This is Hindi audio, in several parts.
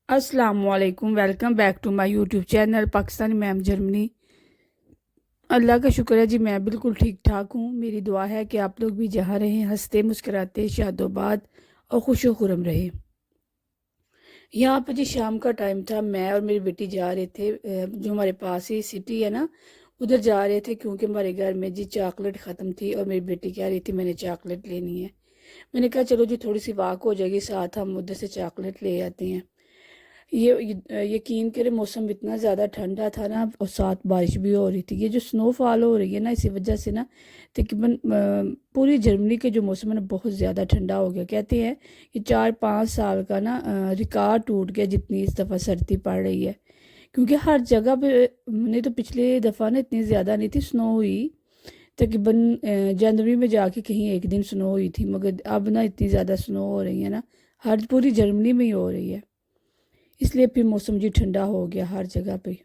अस्सलामुअलैकुम, welcome back to my YouTube channel Pakistani ma'am Germany. अल्लाह का शुक्र है जी, मैं बिल्कुल ठीक ठाक हूँ। मेरी दुआ है कि आप लोग भी जहाँ रहें हंसते मुस्कुराते शादोबाद और खुशो खुरम रहे। यहाँ पर जी शाम का टाइम था, मैं और मेरी बेटी जा रहे थे जो हमारे पास ही सिटी है ना, उधर जा रहे थे क्योंकि हमारे घर में जी चॉकलेट ख़त्म थी और मेरी बेटी कह रही थी मैंने चॉकलेट लेनी है। मैंने कहा चलो जी थोड़ी सी वॉक हो जाएगी, साथ हम उधर से चॉकलेट ले आते हैं। यकीन करें मौसम इतना ज़्यादा ठंडा था ना, और साथ बारिश भी हो रही थी। ये जो स्नोफॉल हो रही है ना, इसी वजह से ना तकरीबन पूरी जर्मनी के जो मौसम है ना बहुत ज़्यादा ठंडा हो गया। कहते हैं कि 4-5 साल का ना रिकॉर्ड टूट गया जितनी इस दफ़ा सर्दी पड़ रही है। क्योंकि हर जगह पे नहीं तो पिछले दफ़ा ना इतनी ज़्यादा नहीं थी स्नो हुई। तकरीबन जनवरी में जाके कहीं एक दिन स्नो हुई थी, मगर अब ना इतनी ज़्यादा स्नो हो रही है ना, हर पूरी जर्मनी में ही हो रही है। इसलिए फिर मौसम जी ठंडा हो गया हर जगह पे।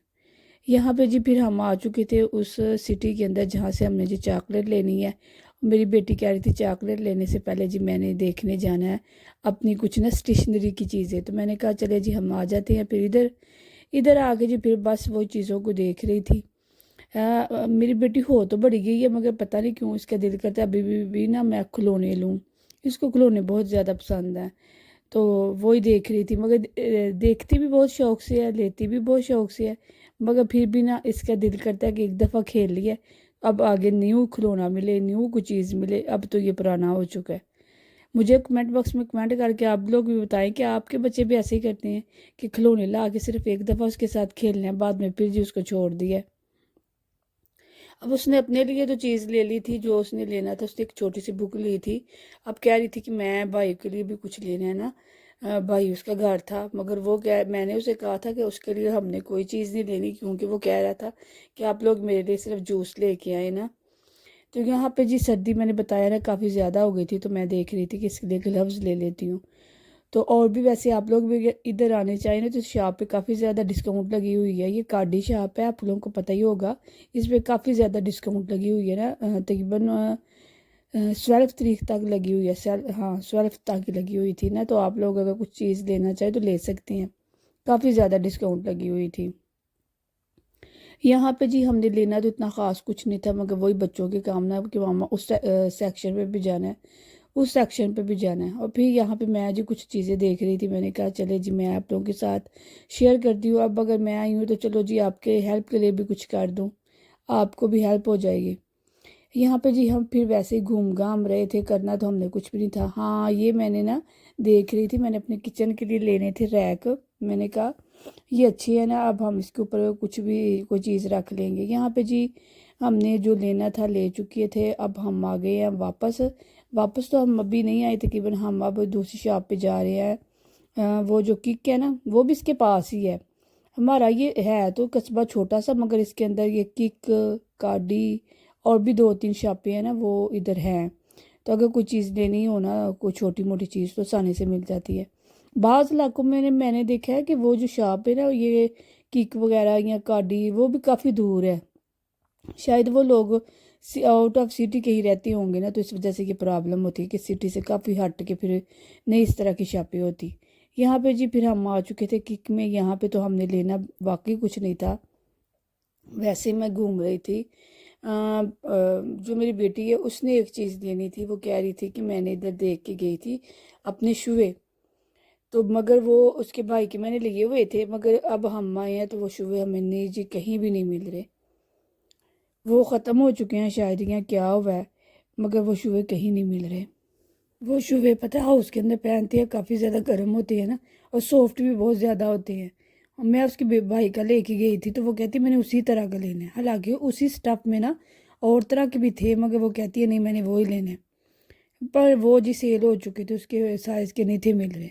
यहाँ पे जी फिर हम आ चुके थे उस सिटी के अंदर जहाँ से हमने जी चॉकलेट लेनी है। मेरी बेटी कह रही थी चॉकलेट लेने से पहले जी मैंने देखने जाना है अपनी कुछ ना स्टेशनरी की चीज़ें। तो मैंने कहा चले जी हम आ जाते हैं। फिर इधर इधर आके जी फिर बस वो चीज़ों को देख रही थी। मेरी बेटी हो तो बड़ी गई है, मगर पता नहीं क्यों इसका दिल करता है अभी भी ना मैं खिलौने लूँ। इसको खिलौने बहुत ज़्यादा पसंद है। तो वो ही देख रही थी, मगर देखती भी बहुत शौक से है, लेती भी बहुत शौक से है। मगर फिर भी ना इसका दिल करता है कि एक दफ़ा खेल लिया, अब आगे न्यू खिलौना मिले, न्यू कोई चीज़ मिले। अब तो ये पुराना हो चुका है। मुझे कमेंट बॉक्स में कमेंट करके आप लोग भी बताएं कि आपके बच्चे भी ऐसे ही करते हैं कि खिलौने ला के सिर्फ एक दफ़ा उसके साथ खेलने हैं, बाद में फिर जी उसको छोड़ दिया। अब उसने अपने लिए तो चीज़ ले ली थी जो उसने लेना था। उसने एक छोटी सी बुक ली थी। अब कह रही थी कि मैं भाई के लिए भी कुछ लेना है ना। भाई उसका घर था, मगर वो क्या, मैंने उसे कहा था कि उसके लिए हमने कोई चीज़ नहीं लेनी, क्योंकि वो कह रहा था कि आप लोग मेरे लिए सिर्फ जूस लेके आए ना। तो यहाँ पे जी सर्दी मैंने बताया ना काफ़ी ज़्यादा हो गई थी, तो मैं देख रही थी कि इसके लिए ग्लव्स ले लेती हूँ। तो और भी वैसे आप लोग भी इधर आने चाहिए ना, तो शॉप पे काफ़ी ज़्यादा डिस्काउंट लगी हुई है। ये कार्डी शॉप है, आप लोगों को पता ही होगा। इस पर काफ़ी ज़्यादा डिस्काउंट लगी हुई है ना, तकरीबन 12 तारीख तक लगी हुई है। हाँ 12 तक लगी हुई थी ना, तो आप लोग अगर कुछ चीज़ लेना चाहे तो ले सकते हैं। काफ़ी ज़्यादा डिस्काउंट लगी हुई थी। यहाँ पे जी हमने लेना तो इतना ख़ास कुछ नहीं था, मगर वही बच्चों के काम ना कि मामा उस सेक्शन पे भी जाना है, उस सेक्शन पे भी जाना है। और फिर यहाँ पे मैं जी कुछ चीज़ें देख रही थी, मैंने कहा चले जी मैं आप लोगों के साथ शेयर करती हूँ। अब अगर मैं आई हूँ तो चलो जी आपके हेल्प के लिए भी कुछ कर दूँ, आपको भी हेल्प हो जाएगी। यहाँ पे जी हम फिर वैसे ही घूम घाम रहे थे, करना तो हमने कुछ भी नहीं था। हाँ ये मैंने ना देख रही थी, मैंने अपने किचन के लिए लेने थे रैक। मैंने कहा ये अच्छी है ना, अब हम इसके ऊपर कुछ भी कोई चीज़ रख लेंगे। यहाँ पे जी हमने जो लेना था ले चुके थे। अब हम आ गए हैं वापस। वापस तो हम अभी नहीं आए तकरीबन, हम अब दूसरी शॉप पे जा रहे हैं। वो जो किक है ना वो भी इसके पास ही है। हमारा ये है तो कस्बा छोटा सा, मगर इसके अंदर ये किक, कार्डी और भी 2-3 शॉपें हैं ना वो इधर हैं। तो अगर कोई चीज़ लेनी हो ना, कोई छोटी मोटी चीज़, तो आसानी से मिल जाती है। बाज़ इलाकों में मैंने देखा है कि वो जो शॉप है ना, ये किक वगैरह या कार्डी, वो भी काफ़ी दूर है। शायद वो लोग आउट ऑफ सिटी के ही रहते होंगे ना, तो इस वजह से ये प्रॉब्लम होती है कि सिटी से काफ़ी हट के फिर नहीं इस तरह की शॉपें होती। यहाँ पे जी फिर हम आ चुके थे किक में। यहाँ पे तो हमने लेना वाकई कुछ नहीं था, वैसे मैं घूम रही थी। जो मेरी बेटी है उसने एक चीज़ लेनी थी। वो कह रही थी कि मैंने इधर देख के गई थी अपने शुए, तो मगर वो उसके भाई के मैंने लिए हुए थे, मगर अब हम आए हैं तो वो शुए हमें नहीं जी कहीं भी नहीं मिल रहे। वो ख़त्म हो चुके हैं शायद, या क्या हुआ है, मगर वो शुए कहीं नहीं मिल रहे। वो शुए पता है हाउस के अंदर पहनते हैं, काफ़ी ज़्यादा गर्म होते हैं ना, और सॉफ्ट भी बहुत ज़्यादा होते हैं। और मैं उसके भाई का लेके गई थी, तो वो कहती मैंने उसी तरह का लेना है। हालांकि उसी स्टफ़ में ना और तरह के भी थे, मगर वो कहती है नहीं मैंने वो ही लेने हैं। पर वो जी सेल हो चुके थे, उसके साइज़ के नहीं थे मिल रहे।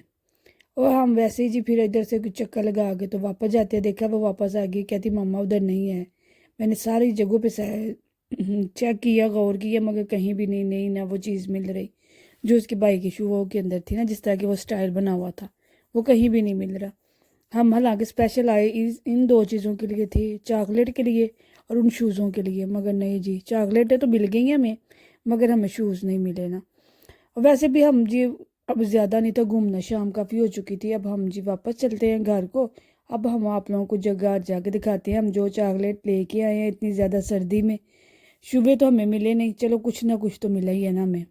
और हम वैसे ही जी फिर इधर से कुछ चक्कर लगा के तो वापस जाते हैं, देखा वो वापस आ गई, कहती मम्मा उधर नहीं है। मैंने सारी जगहों पे चेक किया, गौर किया, मगर कहीं भी नहीं, नहीं ना वो चीज़ मिल रही जो उसके भाई के शूज़ों के अंदर थी ना, जिस तरह की वो स्टाइल बना हुआ था, वो कहीं भी नहीं मिल रहा। हम हालांकि स्पेशल आए इन दो चीज़ों के लिए थे, चॉकलेट के लिए और उन शूज़ों के लिए, मगर नहीं जी चॉकलेटें तो मिल गई हमें, मगर हमें शूज़ नहीं मिले ना। और वैसे भी हम जी अब ज़्यादा नहीं तो घूमना शाम काफ़ी हो चुकी थी। अब हम जी वापस चलते हैं घर को। अब हम आप लोगों को जगह जाके दिखाते हैं हम जो चॉकलेट लेके आए हैं इतनी ज़्यादा सर्दी में। सुबह तो हमें मिले नहीं, चलो कुछ ना कुछ तो मिला ही है ना हमें।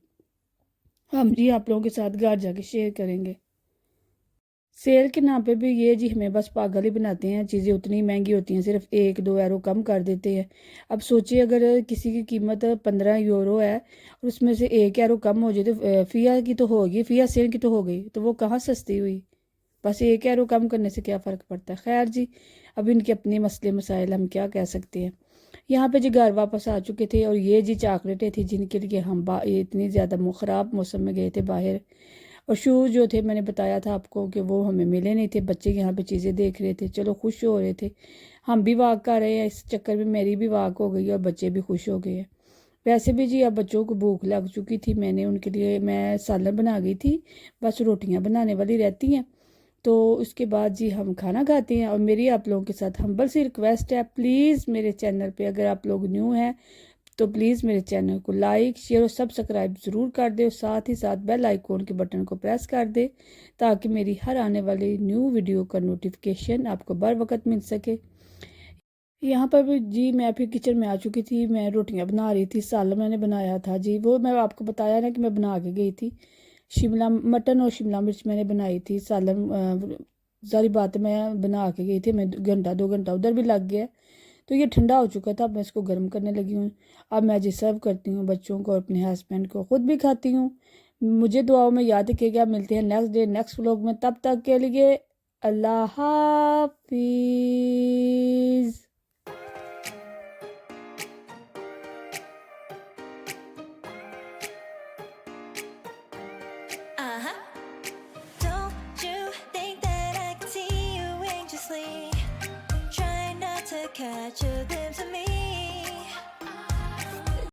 हम जी आप लोगों के साथ घर जाके शेयर करेंगे। सेल के नाम पे भी ये जी हमें बस पागल ही बनाते हैं। चीज़ें उतनी महंगी होती हैं, सिर्फ 1-2 यूरो कम कर देते हैं। अब सोचिए अगर किसी की कीमत 15 यूरो है और उसमें से 1 यूरो कम हो जाए तो फ़िया की तो होगी, फ़िया सेल की तो हो गई, तो वो कहाँ सस्ती हुई। बस 1 यूरो कम करने से क्या फ़र्क पड़ता है। खैर जी, अब इनके अपने मसले मसाइल, हम क्या कह सकते हैं। यहाँ पे जी घर वापस आ चुके थे और ये जी चॉकलेटें थी जिनके लिए हम इतनी ज़्यादा ख़राब मौसम में गए थे बाहर। और शूज़ जो थे मैंने बताया था आपको कि वो हमें मिले नहीं थे। बच्चे यहाँ पे चीज़ें देख रहे थे, चलो खुश हो रहे थे। हम भी वॉक कर रहे हैं, इस चक्कर में मेरी भी वॉक हो गई और बच्चे भी खुश हो गए हैं। वैसे भी जी अब बच्चों को भूख लग चुकी थी, मैंने उनके लिए मैं सालन बना गई थी, बस रोटियां बनाने वाली रहती हैं। तो उसके बाद जी हम खाना खाते हैं। और मेरी आप लोगों के साथ हम्बल सी रिक्वेस्ट है, प्लीज़ मेरे चैनल पे अगर आप लोग न्यू हैं तो प्लीज़ मेरे चैनल को लाइक शेयर और सब्सक्राइब ज़रूर कर दे और साथ ही साथ बेल आइकॉन के बटन को प्रेस कर दे ताकि मेरी हर आने वाली न्यू वीडियो का नोटिफिकेशन आपको बर वक्त मिल सके। यहाँ पर भी जी मैं फिर किचन में आ चुकी थी, मैं रोटियां बना रही थी, सालन मैंने बनाया था जी, वो मैं आपको बताया ना कि मैं बना के गई थी। शिमला मटन और शिमला मिर्च मैंने बनाई थी, सालन सारी बात मैं बना के गई थी। मैं घंटा 2 घंटा उधर भी लग गया। तो ये ठंडा हो चुका था, अब मैं इसको गर्म करने लगी हूँ। अब मैं जी सर्व करती हूँ बच्चों को, अपने हस्बैंड को, ख़ुद भी खाती हूँ। मुझे दुआओं में याद रखिएगा। मिलते हैं नेक्स्ट डे नेक्स्ट व्लॉग में, तब तक के लिए अल्लाह हाफिज़। Uh-huh. Don't you think that I can see you anxiously? Try not to catch a glimpse.